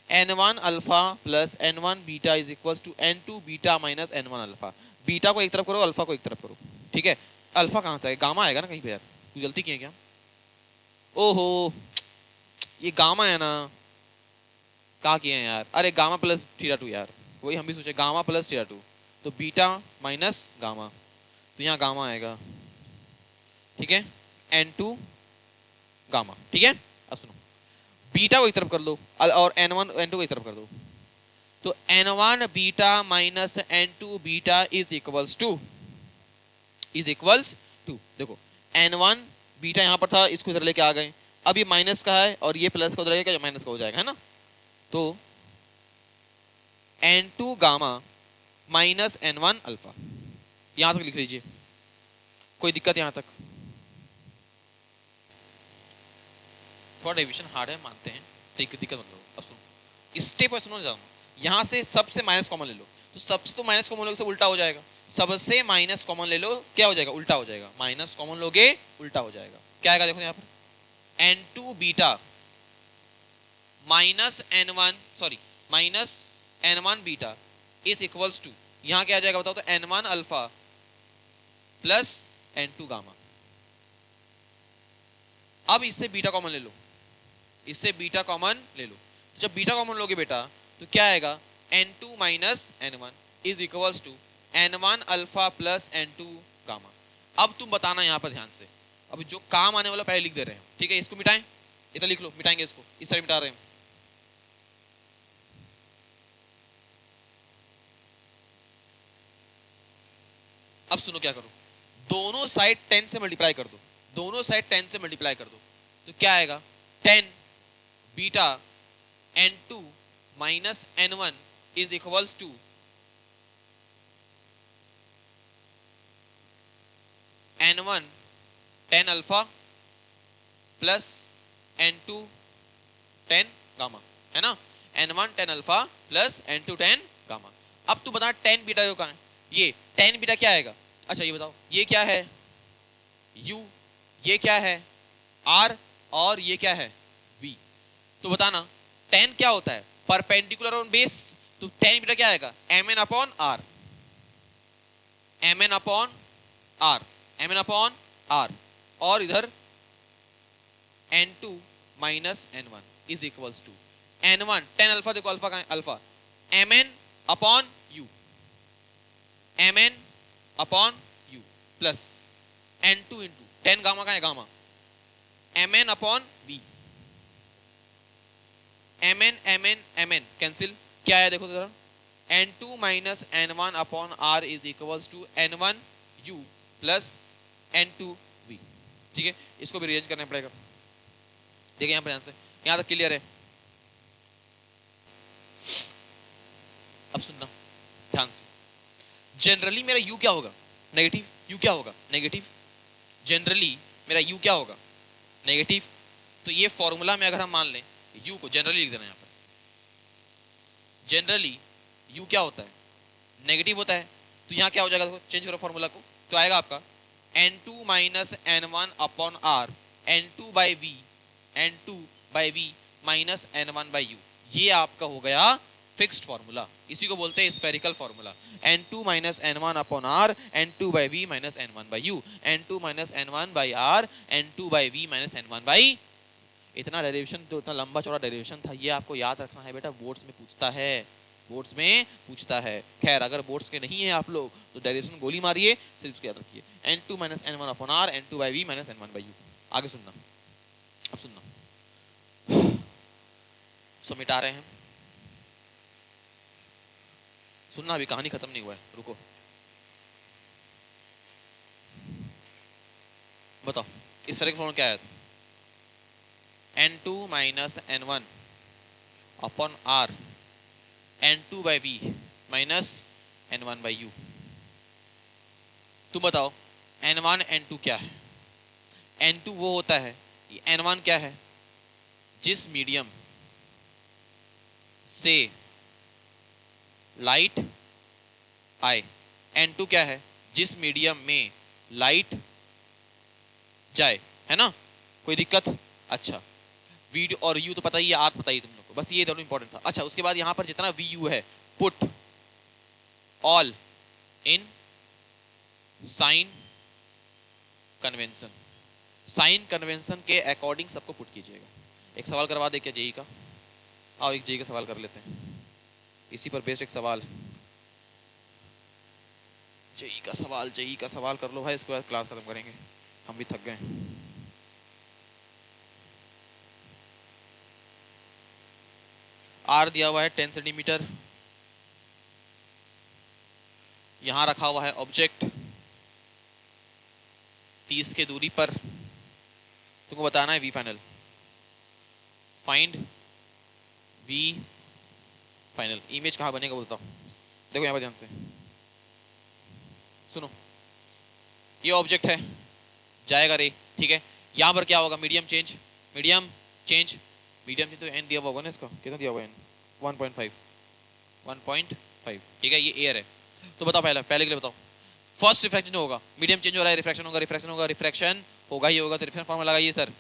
n1 alpha plus n1 beta is equals to n2 beta minus n1 alpha. Beta को एक तरफ करो, alpha को एक तरफ करो, ठीक है। अल्फा कहां से आएगा, गामा आएगा ना कहीं पे, यार तू गलती की है क्या, ओहो ये गामा है ना, क्या किए हैं यार, अरे गामा प्लस थीटा 2 यार, वही हम भी सोचे गामा प्लस थीटा 2, तो बीटा माइनस गामा, तो यहाँ गामा आएगा, ठीक है, n2 गामा, ठीक है। अब सुनो, बीटा को एक तरफ कर लो और n1 n2 को एक तरफ कर दो, तो n1 beta minus n2 beta is equals to देखो n1 बीटा यहाँ पर था, इसको इधर लेके आ गए, अब ये माइनस का है और ये प्लस का उधर रहेगा, माइनस का हो जाएगा, है ना। तो n2 gamma minus n1 alpha, यहां तक लिख लीजिए, कोई दिक्कत यहां तक, थोड़ा डिवीजन हार्ड है मानते हैं, दिक्कत मतलब। अब सुनो स्टेप पर सुनो, जाओ यहां से सबसे माइनस कॉमन ले लो, तो सबसे तो माइनस कॉमन लोगे से उल्टा हो जाएगा, सबसे माइनस कॉमन ले लो, क्या हो जाएगा, उल्टा हो जाएगा, माइनस कॉमन लोगे उल्टा हो जाएगा, क्या आएगा देखो यहाँ पर, n2 beta minus n1 beta is equals to, यहां क्या आ जाएगा बताओ, तो n1 alpha plus n2 gamma. अब इससे बीटा कॉमन ले लो, इससे बीटा कॉमन ले लो, तो जब बीटा कॉमन लोगे बेटा तो क्या आएगा, n2 minus n1 is equals to n1 alpha plus n2 gamma. अब तुम बताना यहाँ पर ध्यान से, अब जो काम आने वाला पहले लिख दे रहे हैं, ठीक है, इसको मिटाएं, इधर लिख लो, मिटाएंगे इसको, इस साइड मिटा रहे हैं, अब सुनो क्या करो, दोनों साइड 10 से मल्टीप्लाई कर दो, दोनों साइड 10 से मल्टीप्लाई कर दो, तो क्या आएगा 10 beta n2 minus n1 is equals to n1 10 alpha plus n2 10 gamma, है ना, n1 10 alpha plus n2 10 gamma. अब तू बता 10 बीटा जो कहाँ है, ये 10 बीटा क्या आएगा, अच्छा ये बताओ, ये क्या है u, ये क्या है r, और ये क्या है v, तो बताना 10 क्या होता है, परपेंडिकुलर ऑन बेस, तो 10 बीटा क्या आएगा, mn upon r, mn upon r, mn upon r, और इधर n2 minus n1 is equals to n1 10 alpha, देखो अल्फा कहाँ है, alpha mn upon u, mn upon u plus n2 into 10 gamma कहाँ है, gamma mn upon v, mn cancel, क्या है देखो जरा, n2 minus n1 upon r is equals to n1 u plus n2 v, ठीक है। इसको भी रिअरेंज करना पड़ेगा, देखिए यहाँ पर ध्यान से, यहाँ तक क्लियर है। अब सुनना ध्यान से, जनरली मेरा u क्या होगा, नेगेटिव, u क्या होगा, नेगेटिव, जनरली मेरा u क्या होगा, नेगेटिव। तो ये फॉर्मूला में अगर हम मान लें u को जनरली लिख देना, यहाँ पर जनरली u क्या होता है, नेगेटिव होता है, तो यहाँ क्या हो जाएगा, देखो चेंज करो फॉर्मूला को, तो आएगा आपका n2 minus n1 upon r, n2 by v, n2 by v minus n1 by u, ये आपका हो गया फिक्स्ड फॉर्मूला, इसी को बोलते हैं spherical formula, n2 minus n1 upon r, n2 by v minus n1 by u, n2 minus n1 by r, n2 by v minus n1 by. इतना derivation, तो इतना लंबा चौड़ा डेरिवेशन था, ये आपको याद रखना है बेटा, बोर्ड्स में पूछता है, बोर्ड्स में पूछता है। खैर अगर बोर्ड्स के नहीं है आप लोग तो डेरिवेशन गोली मारिए, सिर्फ उसको याद रखिए n2 minus n1 upon r n2 by v minus n1 by u। आगे सुनना, अब सुनना, सब मिटा रहे हैं, सुनना, अभी कहानी खत्म नहीं हुआ है, रुको। बताओ स्फेरिकल फॉर्मूला क्या है? n2 minus n1 upon r n2 by v minus n1 by u। तुम बताओ n1 n2 क्या है? n2 वो होता है, n1 क्या है? जिस मीडियम से लाइट आए। n2 क्या है? जिस मीडियम में लाइट जाए, है ना? कोई दिक्कत? अच्छा, v और u तो पता ही है, r पता ही तुम लोग को, बस ये दोनों इंपॉर्टेंट था। अच्छा, उसके बाद यहां पर जितना vu है, put all in sign convention. Sign convention के अकॉर्डिंग सबको पुट कीजिएगा। एक सवाल करवा दे क्या जेई का? आओ एक जेई का सवाल कर लेते हैं, इसी पर बेस्ड एक सवाल। जेई का सवाल कर लो भाई, इसके बाद क्लास खत्म करेंगे, हम भी थक गए। आर दिया हुआ है 10 सेंटीमीटर, यहां रखा हुआ है ऑब्जेक्ट 30 के दूरी पर। तुमको बताना है v final, find v final. Image कहां बनेगा वो बताओ। देखो यहां पर ध्यान से सुनो, ये ऑब्जेक्ट है, जाएगा रे, ठीक है। यहां पर क्या होगा? मीडियम चेंज तो एन दिया हुआ होगा ना, इसका कितना दिया हुआ है? 1.5, ठीक है, ये एयर है। तो बताओ पहले के लिए बताओ, फर्स्ट रिफ्रैक्शन होगा, मीडियम चेंज हो रहा है, रिफ्रैक्शन होगा ही होगा, तो रिफ्रैक्शन फॉर्मूला लगाइए sir,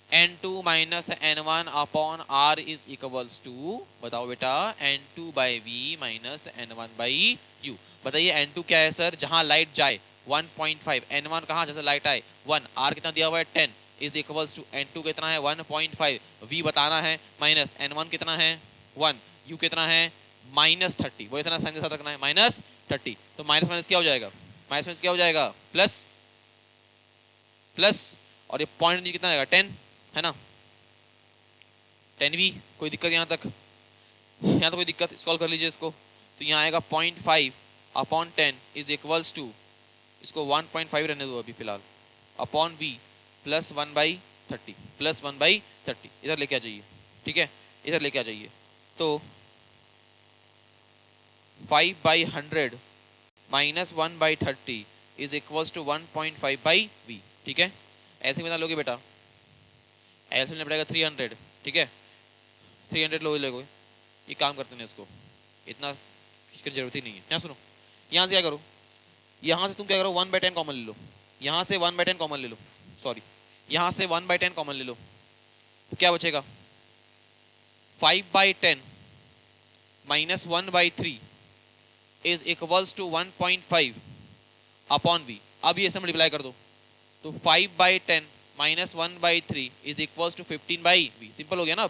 n2 minus n1 upon r is equals to, बताओ बेटा, n2 by v minus n1 by u। बताइए n2 क्या है सर? जहां लाइट जाए 1.5, n1 कहां जैसे लाइट आए 1, r कितना दिया हुआ है 10 इज इक्वल्स टू n2 कितना है 1.5, v बताना है, माइनस n1 कितना है 1, u कितना है माइनस 30, वो इतना साइन के साथ रखना है माइनस 30। तो माइनस माइनस क्या हो जाएगा? माइनस क्या हो जाएगा? प्लस, और ये पॉइंट कितना आएगा 10, है ना, 10v। कोई दिक्कत यहाँ तक? यहाँ तो कोई दिक्कत? सॉल्व कर लीजिए इसको। तो यहाँ आएगा 0.5 अपॉन 10 इज इक्वल्स टू, इसको 1.5 रहने दो अभी फिलहाल, अपॉन v प्लस 1/30 इधर लेके आ जाइए, ठीक है, इधर लेके आ जाइए। तो 5/100 minus 1/30 is equals to 1.5/v, ठीक है। ऐसे बता लोगे बेटा, ऐसे लेना पड़ेगा 300, ठीक है, 300 लोगे। ये काम करते हैं इसको, इतना की जरूरत ही नहीं है। यहाँ सुनो, यहाँ से क्या करो, यहाँ से तुम क्या करो 1/10 कॉमन ले लो, यहाँ से 1/10 कॉमन ले लो, सॉरी यहाँ से 1/10 कॉमन ले लो, तो क्या बचेगा 5/10 minus 1/3 is equals to 1.5 upon v। अब ये ऐसे मल्टीप्लाई कर दो, तो 5/10 minus 1/3 is equals to 15/v। Simple हो गया ना।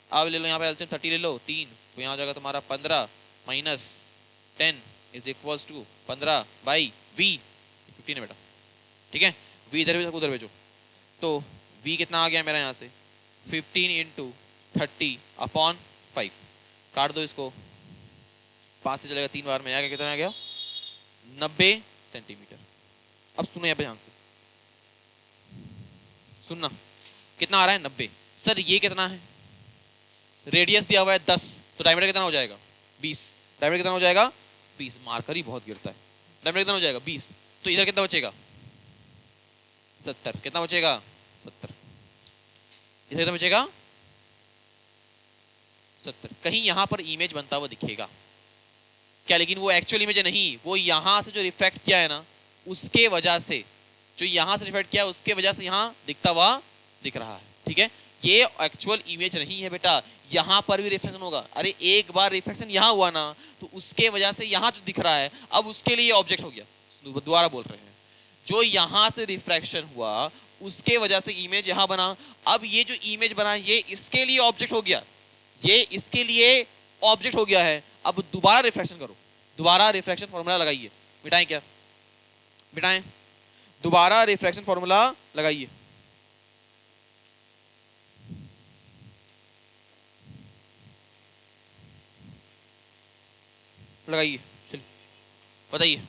अब ले लो यहाँ पे एलसीएम 30 ले लो, 3, तो यहाँ हो जाएगा तुम्हारा 15 minus 10 is equals to 15/v, 15 है बेटा, ठीक है। v इधर भेजो उधर भेजो, तो v कितना आ गया मेरा यहाँ से 15 इंटू 30 अपॉन 5, काट दो इसको, 5 से चलेगा 3 बार में, आगे कितना आ गया 90 सेंटीमीटर। अब सुनो यहाँ पे ध्यान से सुनना, कितना आ रहा है 90। सर ये कितना है? रेडियस दिया हुआ है 10, तो डायमीटर कितना हो जाएगा 20। डायमीटर कितना हो जाएगा 20, मार्कर ही बहुत गिरता है। डायमीटर कितना हो जाएगा 20, तो इधर कितना बचेगा 70, कितना बचेगा 70, इधर कितना बचेगा 70। कहीं यहां पर इमेज बनता हुआ दिखेगा क्या? लेकिन वो एक्चुअल इमेज नहीं, वो यहां से जो रिफ्लेक्ट किया है ना, उसके वजह से, जो यहां से रिफ्लेक्ट किया है उसके वजह से यहां दिखता हुआ दिख रहा है, ठीक है। ये एक्चुअल इमेज नहीं है बेटा, यहां पर भी रिफ्लेक्शन होगा। अरे एक बार रिफ्लेक्शन यहां हुआ ना, तो उसके वजह से यहां जो दिख रहा है, अब उसके लिए ऑब्जेक्ट हो गया। दोबारा बोल रहे हैं, जो यहां से रिफ्रैक्शन हुआ उसके वजह से इमेज यहां बना। अब ये जो इमेज बना ये इसके लिए ऑब्जेक्ट हो गया, ये इसके लिए ऑब्जेक्ट हो गया है। अब दोबारा रिफ्रैक्शन करो, दोबारा रिफ्रैक्शन फॉर्मूला लगाइए। मिटाएं क्या? मिटाएं, दोबारा रिफ्रैक्शन फॉर्मूला लगाइए। लगाइए, चलिए बताइए।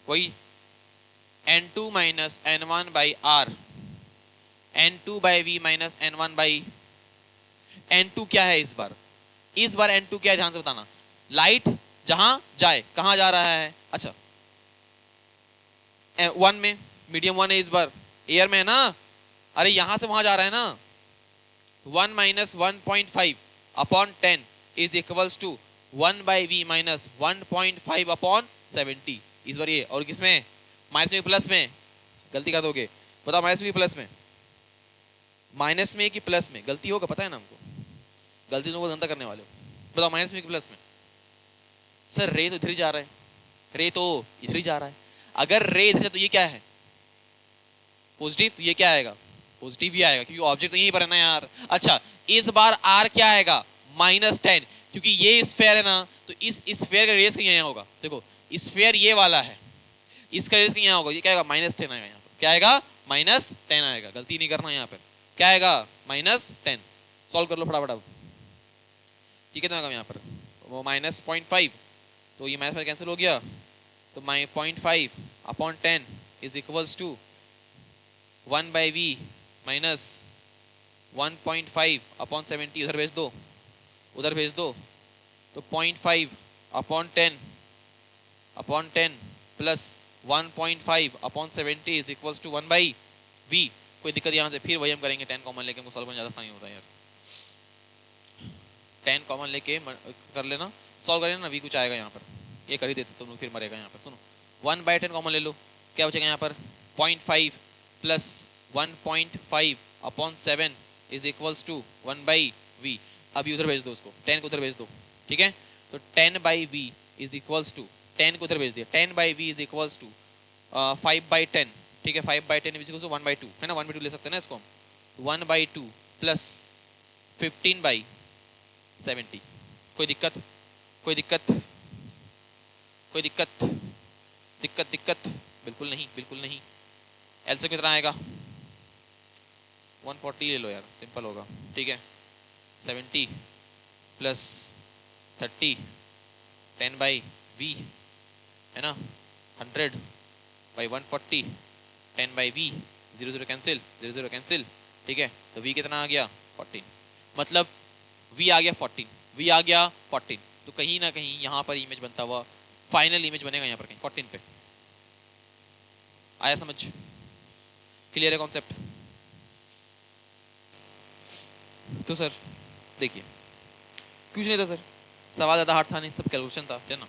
वही n2 minus n1 by r, n2 by v minus n1 by n2 क्या है इस बार? इस बार n2 क्या है ध्यान से बताना। लाइट जहां जाए, कहां जा रहा है? अच्छा 1 में, मीडियम 1 है इस बार, एयर में है ना। अरे यहां से वहां जा रहा है ना। 1 minus 1.5 upon 10 is equals to 1 by v minus 1.5 upon 70 इस बार ये। और किसमें? माइनस में प्लस में? गलती कर दोगे, बताओ माइनस में प्लस में? माइनस में कि प्लस में? गलती होगा पता है ना हमको, गलती तो गंदा करने वाले हो। बताओ माइनस में कि प्लस में? सर रे तो इधर ही जा रहा है, रे तो इधर ही जा रहा है। अगर रे इधर है तो ये क्या है? पॉजिटिव, तो ये क्या आएगा? पॉजिटिव ही आएगा क्योंकि ऑब्जेक्ट तो यहीं पर है ना यार। अच्छा इस बार आर क्या आएगा? -10, क्योंकि ये स्फेयर है ना, तो इस स्फेयर का रेडियस कहीं यहाँ होगा। देखो स्फेयर ये वाला है, इसका रेडियस कहीं यहाँ होगा। ये क्या आएगा? -10 आएगा यहाँ पर। क्या आएगा? -10 आएगा। गलती नहीं करना यहाँ पर। क्या आएगा? -10। सॉल्व कर लो फटाफट अब। ठीक है, तो यहाँ पर वो -0.5, तो ये माइनस कैंसिल हो गया, तो 0.5 upon 10 is equals to 1 by v minus 1.5 upon 70। उधर भेज दो, उधर भेज दो। तो 0.5 upon 10 plus 1.5 upon 70 is equals to 1 by v. कोई दिक्कत यहाँ से? फिर वही हम करेंगे, 10 कॉमन लेके हमको सॉल्व करना ज़्यादा आसानी होता है यार। 10 कॉमन लेके कर लेना, सॉल्व कर लेना ना, वी कुछ आएगा यहाँ पर। ये कर ही देते तुम लोग, फिर मरेगा यहाँ पर। सुनो 1 बाई 10 कॉमन ले लो, क्या बचेगा यहाँ पर? 0.5 plus 1.5 upon 7 is equals to 1 by v. अभी उधर भेज दो उसको, 10 को उधर भेज दो। ठीक है, तो 10 by v is equals to, 10 को उधर भेज दिया, 10 by v is equals to 5 by 10। ठीक है, 5 by 10 is equals to 1 by 2 है ना, 1 बाई 2 ले सकते हैं ना इसको हम। 1 बाई 2 प्लस 15 बाई 70। कोई दिक्कत? कोई दिक्कत? कोई दिक्कत? दिक्कत दिक्कत? बिल्कुल नहीं, बिल्कुल नहीं। एल से कितना आएगा? 140 ले लो यार, सिंपल होगा। ठीक है, 70 प्लस 30 10 बाई वी है ना, 100 by 140 10 by v, 0 0 cancel, 0 0 cancel. ठीक है, तो वी कितना आ गया? 14। मतलब वी आ गया 14, वी आ गया 14। तो कहीं ना कहीं यहाँ पर इमेज बनता हुआ फाइनल इमेज बनेगा यहाँ पर कहीं 14 पे। आया समझ? क्लियर है कॉन्सेप्ट? तो सर देखिए कुछ नहीं था सर, सवाल ज़्यादा हार्ड था नहीं, सब कैलकुलेशन था, है ना,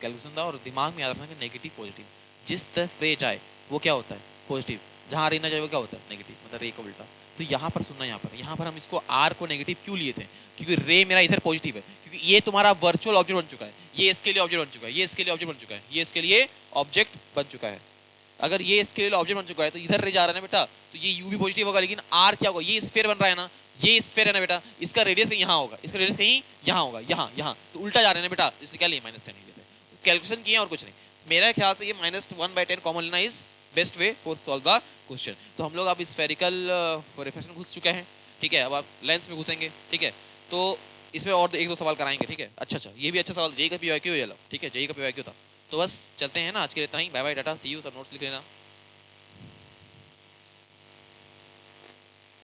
कैलकुलेशन था। और दिमाग में याद रखना कि नेगेटिव पॉजिटिव जिस तरफ रे जाए वो क्या होता है? पॉजिटिव। जहाँ रे ना जाए वो क्या होता है? नेगेटिव, मतलब रे का उल्टा। तो यहाँ पर सुनना, यहाँ पर हम इसको आर को नेगेटिव क्यों लिए थे? क्योंकि रे मेरा इधर पॉजिटिव है, क्योंकि ये तुम्हारा वर्चुअल ऑब्जेक्ट बन चुका है, ये इसके लिए ऑब्जेक्ट बन चुका है, ये इसके लिए ऑब्जेक्ट बन चुका है, ये इसके लिए ऑब्जेक्ट बन चुका है। अगर ये इसके लिए ऑब्जेक्ट बन चुका है तो इधर रे जा रहा है ना बेटा, तो ये यू भी पॉजिटिव होगा। लेकिन आर क्या होगा? ये स्फीयर बन रहा है ना, ये स्फीयर है ना बेटा, इसका रेडियस कहीं यहाँ होगा, इसका रेडियस कहीं यहाँ होगा, यहाँ यहाँ, तो उल्टा जा रहे हैं ना बेटा, इसलिए क्या लिए? -10 ही लेते हैं। कैलकुलेशन किए और कुछ नहीं। मेरा ख्याल से ये -1/10 कॉमन लेना is best way for solve the question. तो हम लोग अब स्फेरिकल रिफ्लेक्शन घुस चुके हैं। ठीक है, अब आप लेंस में घुसेंगे। ठीक है, तो इसमें और 1-2 सवाल कराएंगे। ठीक है, अच्छा ये भी अच्छा सवाल, जेई का पीवाईक्यू है। ठीक है, जेई का पीवाईक्यू था। तो बस चलते हैं ना, आज के लिए इतना ही। Bye bye, tata, see you. सब नोट्स लिख लेना।